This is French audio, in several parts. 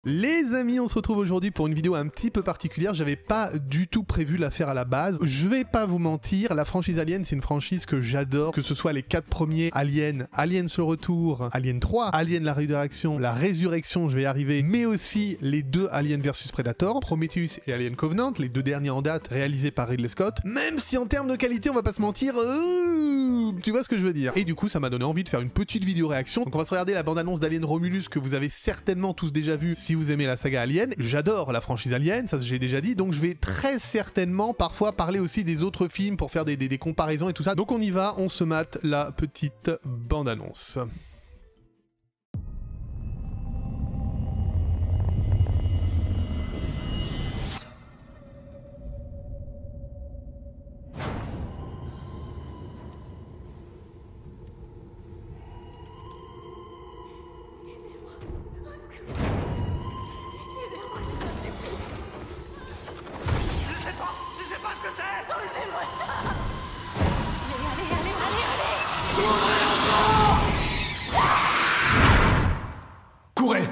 Les amis, on se retrouve aujourd'hui pour une vidéo un petit peu particulière. J'avais pas du tout prévu la faire à la base. Je vais pas vous mentir, la franchise Alien, c'est une franchise que j'adore, que ce soit les 4 premiers Alien, Aliens le retour, Alien 3, Alien la résurrection, je vais y arriver, mais aussi les 2 Alien vs Predator, Prometheus et Alien Covenant, les 2 derniers en date réalisés par Ridley Scott. Même si en termes de qualité, on va pas se mentir, tu vois ce que je veux dire. Et du coup, ça m'a donné envie de faire une petite vidéo réaction. Donc on va se regarder la bande-annonce d'Alien Romulus que vous avez certainement tous déjà vu si vous aimez la saga Alien. J'adore la franchise Alien, ça j'ai déjà dit, donc je vais très certainement parfois parler aussi des autres films pour faire des comparaisons et tout ça. Donc on y va, on se mate la petite bande-annonce. Courez!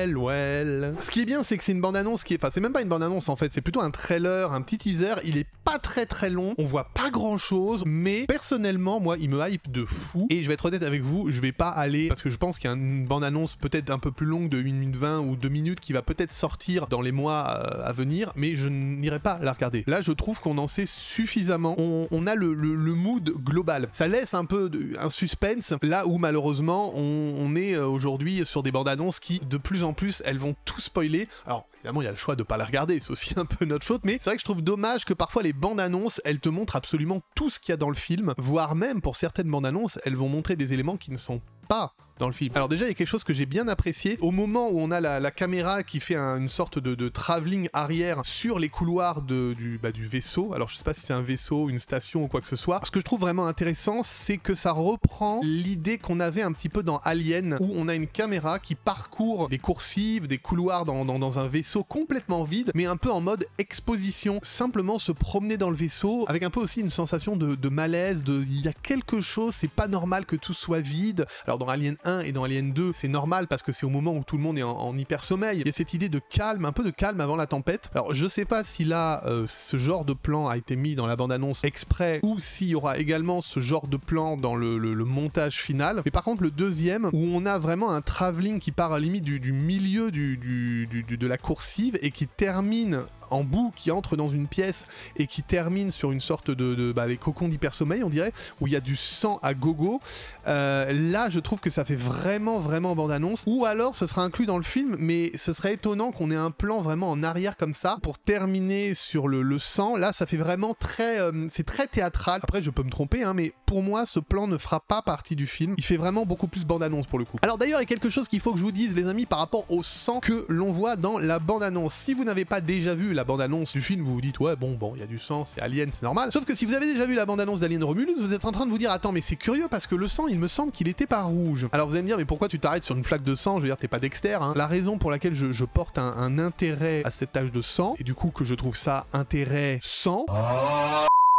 Well. Ce qui est bien, c'est que c'est une bande-annonce qui est... Enfin, c'est même pas une bande-annonce en fait, c'est plutôt un trailer, un petit teaser. Il est pas très long, on voit pas grand-chose, mais personnellement, moi, il me hype de fou. Et je vais être honnête avec vous, je vais pas aller... Parce que je pense qu'il y a une bande-annonce peut-être un peu plus longue de 1 minute 20 ou 2 minutes qui va peut-être sortir dans les mois à venir, mais je n'irai pas la regarder. Là, je trouve qu'on en sait suffisamment. On a le mood global. Ça laisse un peu un suspense, là où malheureusement, on est aujourd'hui sur des bandes-annonces qui, de plus en plus, elles vont tout spoiler. Alors, évidemment, il y a le choix de pas la regarder, c'est aussi un peu notre faute, mais c'est vrai que je trouve dommage que parfois les bandes-annonces, elles te montrent absolument tout ce qu'il y a dans le film, voire même, pour certaines bandes-annonces, elles vont montrer des éléments qui ne sont pas dans le film. Alors déjà, il y a quelque chose que j'ai bien apprécié. Au moment où on a la caméra qui fait une sorte de travelling arrière sur les couloirs du vaisseau, alors je sais pas si c'est un vaisseau, une station ou quoi que ce soit, ce que je trouve vraiment intéressant, c'est que ça reprend l'idée qu'on avait un petit peu dans Alien, où on a une caméra qui parcourt des coursives, des couloirs dans un vaisseau complètement vide, mais un peu en mode exposition, simplement se promener dans le vaisseau, avec un peu aussi une sensation de malaise, il y a quelque chose, c'est pas normal que tout soit vide. Alors dans Alien 1 et dans Alien 2, c'est normal parce que c'est au moment où tout le monde est en hyper sommeil. Il y a cette idée de calme, un peu de calme avant la tempête. Alors je sais pas si là, ce genre de plan a été mis dans la bande-annonce exprès ou s'il y aura également ce genre de plan dans le montage final. Mais par contre, le deuxième, où on a vraiment un travelling qui part à la limite du milieu de la coursive et qui termine en bout, qui entre dans une pièce et qui termine sur une sorte les cocons d'hypersommeil, on dirait, où il y a du sang à gogo. Là, je trouve que ça fait vraiment bande-annonce. Ou alors, ce sera inclus dans le film, mais ce serait étonnant qu'on ait un plan vraiment en arrière comme ça, pour terminer sur le sang. Là, ça fait vraiment très... c'est très théâtral. Après, je peux me tromper, hein, mais pour moi, ce plan ne fera pas partie du film. Il fait vraiment beaucoup plus bande-annonce pour le coup. Alors d'ailleurs, il y a quelque chose qu'il faut que je vous dise, les amis, par rapport au sang que l'on voit dans la bande-annonce. Si vous n'avez pas déjà vu la bande-annonce du film, vous vous dites ouais bon il y a du sang, c'est Alien, c'est normal. Sauf que si vous avez déjà vu la bande-annonce d'Alien Romulus, vous êtes en train de vous dire attends mais c'est curieux parce que le sang il me semble qu'il était pas rouge. Alors vous allez me dire mais pourquoi tu t'arrêtes sur une flaque de sang, je veux dire t'es pas Dexter hein. La raison pour laquelle je porte un intérêt à cette tache de sang, et du coup que je trouve ça intérêt sang...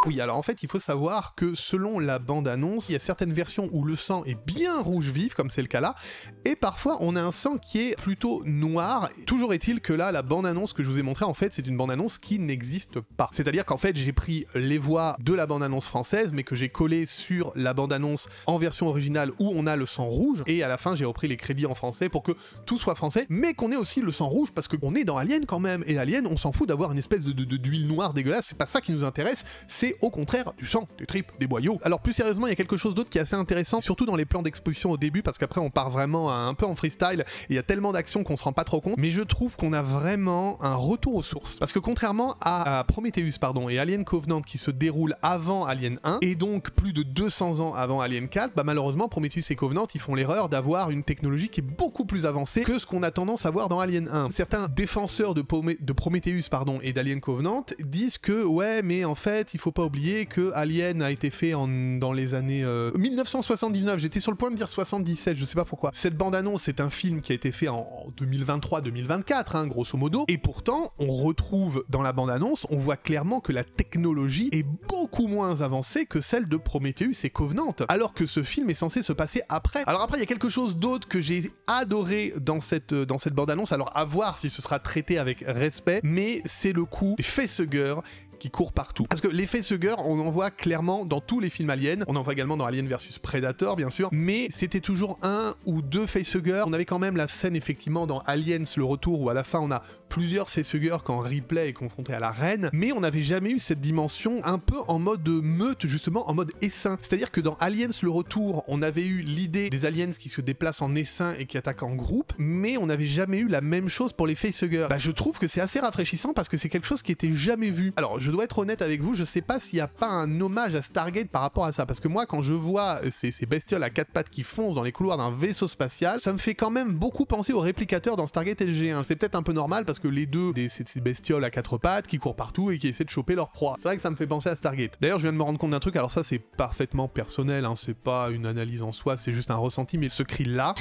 Oui, alors en fait, il faut savoir que selon la bande-annonce, il y a certaines versions où le sang est bien rouge vif, comme c'est le cas là, et parfois on a un sang qui est plutôt noir. Toujours est-il que là, la bande-annonce que je vous ai montrée, en fait, c'est une bande-annonce qui n'existe pas. C'est-à-dire qu'en fait, j'ai pris les voix de la bande-annonce française, mais que j'ai collé sur la bande-annonce en version originale où on a le sang rouge, et à la fin, j'ai repris les crédits en français pour que tout soit français, mais qu'on ait aussi le sang rouge, parce qu'on est dans Alien quand même, et Alien, on s'en fout d'avoir une espèce d'huile noire dégueulasse, c'est pas ça qui nous intéresse, c'est c'est au contraire du sang, des tripes, des boyaux. Alors plus sérieusement, il y a quelque chose d'autre qui est assez intéressant, surtout dans les plans d'exposition au début, parce qu'après on part vraiment un peu en freestyle, et il y a tellement d'actions qu'on se rend pas trop compte, mais je trouve qu'on a vraiment un retour aux sources. Parce que contrairement à Prometheus, et Alien Covenant qui se déroule avant Alien 1, et donc plus de 200 ans avant Alien 4, bah malheureusement Prometheus et Covenant, ils font l'erreur d'avoir une technologie qui est beaucoup plus avancée que ce qu'on a tendance à voir dans Alien 1. Certains défenseurs de Prometheus et d'Alien Covenant disent que ouais, mais en fait il faut pas oublier que Alien a été fait dans les années 1979, j'étais sur le point de dire 77, je sais pas pourquoi. Cette bande-annonce, c'est un film qui a été fait en 2023-2024, grosso modo, et pourtant on retrouve dans la bande-annonce, on voit clairement que la technologie est beaucoup moins avancée que celle de Prometheus et Covenant, alors que ce film est censé se passer après. Alors après, il y a quelque chose d'autre que j'ai adoré dans cette bande-annonce, alors à voir si ce sera traité avec respect, mais c'est le coup des facehuggers qui court partout. Parce que les facehuggers, on en voit clairement dans tous les films Alien, on en voit également dans Alien vs Predator bien sûr, mais c'était toujours un ou deux facehuggers. On avait quand même la scène effectivement dans Aliens le retour où à la fin on a plusieurs facehuggers quand Ripley est confronté à la reine, mais on n'avait jamais eu cette dimension un peu en mode meute, justement en mode essaim. C'est-à-dire que dans Aliens le retour, on avait eu l'idée des aliens qui se déplacent en essaim et qui attaquent en groupe, mais on n'avait jamais eu la même chose pour les facehuggers. Bah je trouve que c'est assez rafraîchissant parce que c'est quelque chose qui était jamais vu. Alors je dois être honnête avec vous, je sais pas s'il y a pas un hommage à Stargate par rapport à ça, parce que moi quand je vois ces bestioles à quatre pattes qui foncent dans les couloirs d'un vaisseau spatial, ça me fait quand même beaucoup penser aux réplicateurs dans Stargate SG1. C'est peut-être un peu normal parce que les deux, ces bestioles à quatre pattes qui courent partout et qui essaient de choper leur proie. C'est vrai que ça me fait penser à Stargate. D'ailleurs, je viens de me rendre compte d'un truc, alors ça c'est parfaitement personnel, c'est pas une analyse en soi, c'est juste un ressenti, mais ce cri-là...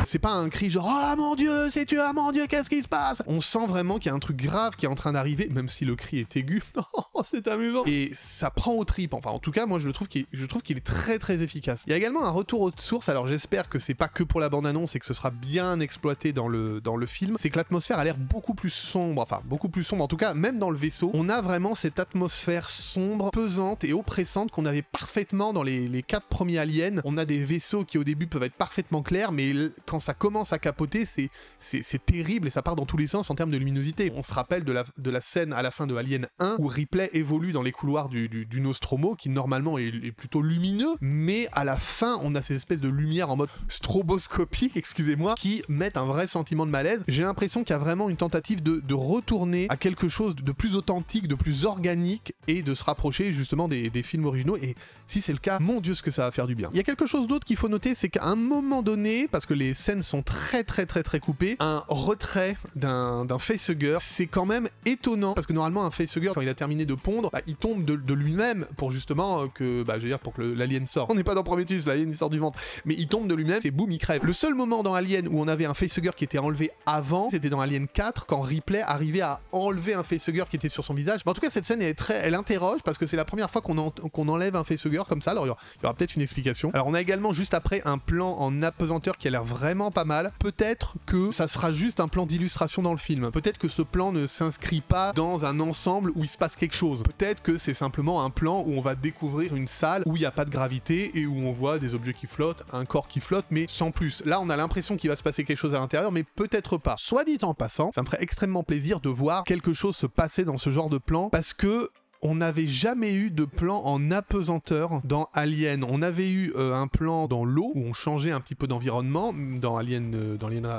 c'est pas un cri genre « Oh mon dieu, c'est tu, ah mon dieu, qu'est-ce qui se passe ?» On sent vraiment qu'il y a un truc grave qui est en train d'arriver, même si le cri est aigu. C'est amusant. Et ça prend aux tripes. Enfin, en tout cas, moi, je trouve qu'il est très très efficace. Il y a également un retour aux sources, alors j'espère que c'est pas que pour la bande-annonce et que ce sera bien exploité dans le film. C'est que l'atmosphère a l'air beaucoup plus sombre, en tout cas, même dans le vaisseau. On a vraiment cette atmosphère sombre, pesante et oppressante qu'on avait parfaitement dans les 4 premiers Aliens. On a des vaisseaux qui au début peuvent être parfaitement clairs, mais quand ça commence à capoter, c'est terrible et ça part dans tous les sens en termes de luminosité. On se rappelle de la scène à la fin de Alien 1 où Ripley évolue dans les couloirs du Nostromo qui normalement est plutôt lumineux, mais à la fin on a ces espèces de lumières en mode stroboscopique, excusez-moi, qui mettent un vrai sentiment de malaise. J'ai l'impression qu'il y a vraiment une tentative de retourner à quelque chose de plus authentique, de plus organique et de se rapprocher justement des films originaux, et si c'est le cas, mon dieu ce que ça va faire du bien. Il y a quelque chose d'autre qu'il faut noter, c'est qu'à un moment donné, parce que les scènes sont très coupées, un retrait d'un facehugger, c'est quand même étonnant, parce que normalement un facehugger quand il a terminé de pondre, il tombe de lui-même pour justement pour que l'alien sorte. On n'est pas dans Prometheus, l'alien il sort du ventre, mais il tombe de lui-même, c'est boum, il crève. Le seul moment dans Alien où on avait un facehugger qui était enlevé avant, c'était dans Alien 4 quand Ripley arrivait à enlever un facehugger qui était sur son visage. Mais en tout cas cette scène elle interroge parce que c'est la première fois qu'on enlève un facehugger comme ça. Alors il y aura peut-être une explication. Alors on a également juste après un plan en apesanteur qui a l'air vraiment pas mal. Peut-être que ça sera juste un plan d'illustration dans le film. Peut-être que ce plan ne s'inscrit pas dans un ensemble où il se passe quelque chose. Peut-être que c'est simplement un plan où on va découvrir une salle où il n'y a pas de gravité et où on voit des objets qui flottent, un corps qui flotte, mais sans plus. Là, on a l'impression qu'il va se passer quelque chose à l'intérieur, mais peut-être pas. Soit dit en passant, ça me ferait extrêmement plaisir de voir quelque chose se passer dans ce genre de plan, parce que on n'avait jamais eu de plan en apesanteur dans Alien. On avait eu un plan dans l'eau où on changeait un petit peu d'environnement dans Alien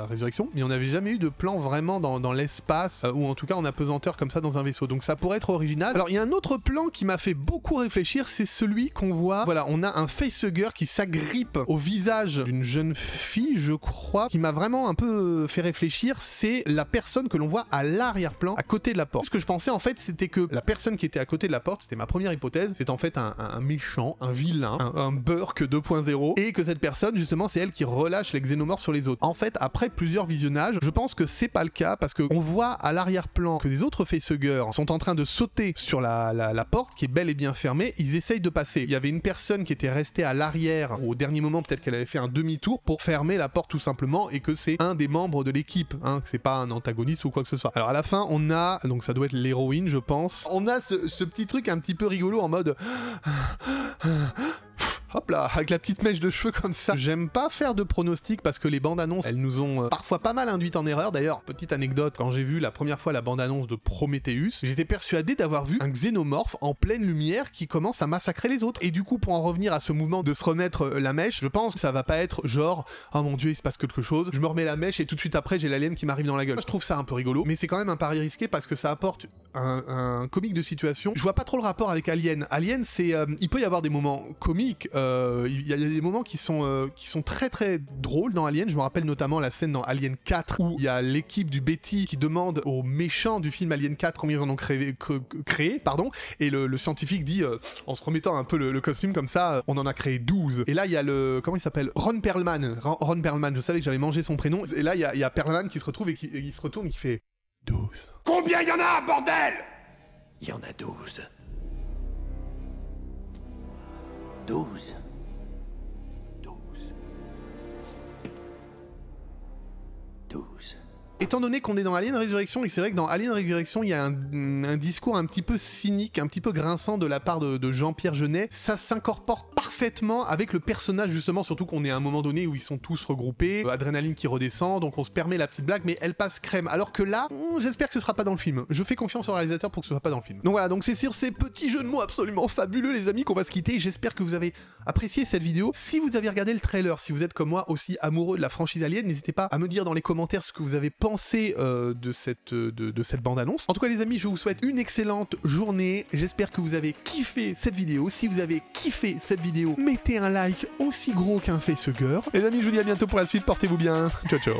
Résurrection, mais on n'avait jamais eu de plan vraiment dans l'espace ou en tout cas en apesanteur comme ça dans un vaisseau. Donc ça pourrait être original. Alors il y a un autre plan qui m'a fait beaucoup réfléchir, c'est celui qu'on voit. Voilà, on a un facehugger qui s'agrippe au visage d'une jeune fille, je crois, qui m'a vraiment un peu fait réfléchir. C'est la personne que l'on voit à l'arrière-plan, à côté de la porte. Ce que je pensais en fait, c'était que la personne qui était à côté de la porte, c'était ma première hypothèse, c'est en fait un méchant, un vilain, un Burke 2.0, et que cette personne justement c'est elle qui relâche les xénomorphes sur les autres. En fait, après plusieurs visionnages, je pense que c'est pas le cas, parce qu'on voit à l'arrière-plan que des autres facehuggers sont en train de sauter sur la porte qui est bel et bien fermée. Ils essayent de passer. Il y avait une personne qui était restée à l'arrière au dernier moment, peut-être qu'elle avait fait un demi-tour pour fermer la porte tout simplement, et que c'est un des membres de l'équipe, que c'est pas un antagoniste ou quoi que ce soit. Alors à la fin on a, donc ça doit être l'héroïne je pense, on a ce petit truc un petit peu rigolo en mode hop là, avec la petite mèche de cheveux comme ça. J'aime pas faire de pronostics parce que les bandes annonces, elles nous ont parfois pas mal induites en erreur. D'ailleurs, petite anecdote, quand j'ai vu la première fois la bande annonce de Prometheus, j'étais persuadé d'avoir vu un xénomorphe en pleine lumière qui commence à massacrer les autres. Et du coup, pour en revenir à ce mouvement de se remettre la mèche, je pense que ça va pas être genre oh mon dieu il se passe quelque chose, je me remets la mèche et tout de suite après j'ai l'alien qui m'arrive dans la gueule. Je trouve ça un peu rigolo, mais c'est quand même un pari risqué parce que ça apporte un comique de situation. Je vois pas trop le rapport avec Alien. Alien, c'est il peut y avoir des moments comiques, il y a des moments qui sont très très drôles dans Alien. Je me rappelle notamment la scène dans Alien 4 où il y a l'équipe du Betty qui demande aux méchants du film Alien 4 combien ils en ont créé, et le scientifique dit en se remettant un peu le costume comme ça, on en a créé 12. Et là il y a le, comment il s'appelle, Ron Perlman, je savais que j'avais mangé son prénom, et là il y a Perlman qui se retrouve et qui se retourne et qui fait 12. Combien il y en a, bordel? Il y en a 12. 12. 12. 12. Étant donné qu'on est dans Alien Resurrection, et c'est vrai que dans Alien Resurrection, il y a un discours un petit peu cynique, un petit peu grinçant de la part de Jean-Pierre Jeunet, ça s'incorpore parfaitement avec le personnage justement, surtout qu'on est à un moment donné où ils sont tous regroupés, adrénaline qui redescend, donc on se permet la petite blague, mais elle passe crème. Alors que là, j'espère que ce sera pas dans le film. Je fais confiance au réalisateur pour que ce soit pas dans le film. Donc voilà, donc c'est sur ces petits jeux de mots absolument fabuleux les amis qu'on va se quitter. J'espère que vous avez apprécié cette vidéo. Si vous avez regardé le trailer, si vous êtes comme moi aussi amoureux de la franchise Alien, n'hésitez pas à me dire dans les commentaires ce que vous avez pensé de cette bande-annonce. En tout cas les amis, je vous souhaite une excellente journée. J'espère que vous avez kiffé cette vidéo. Si vous avez kiffé cette vidéo, mettez un like aussi gros qu'un facehugger. Les amis, je vous dis à bientôt pour la suite. Portez-vous bien. Ciao ciao.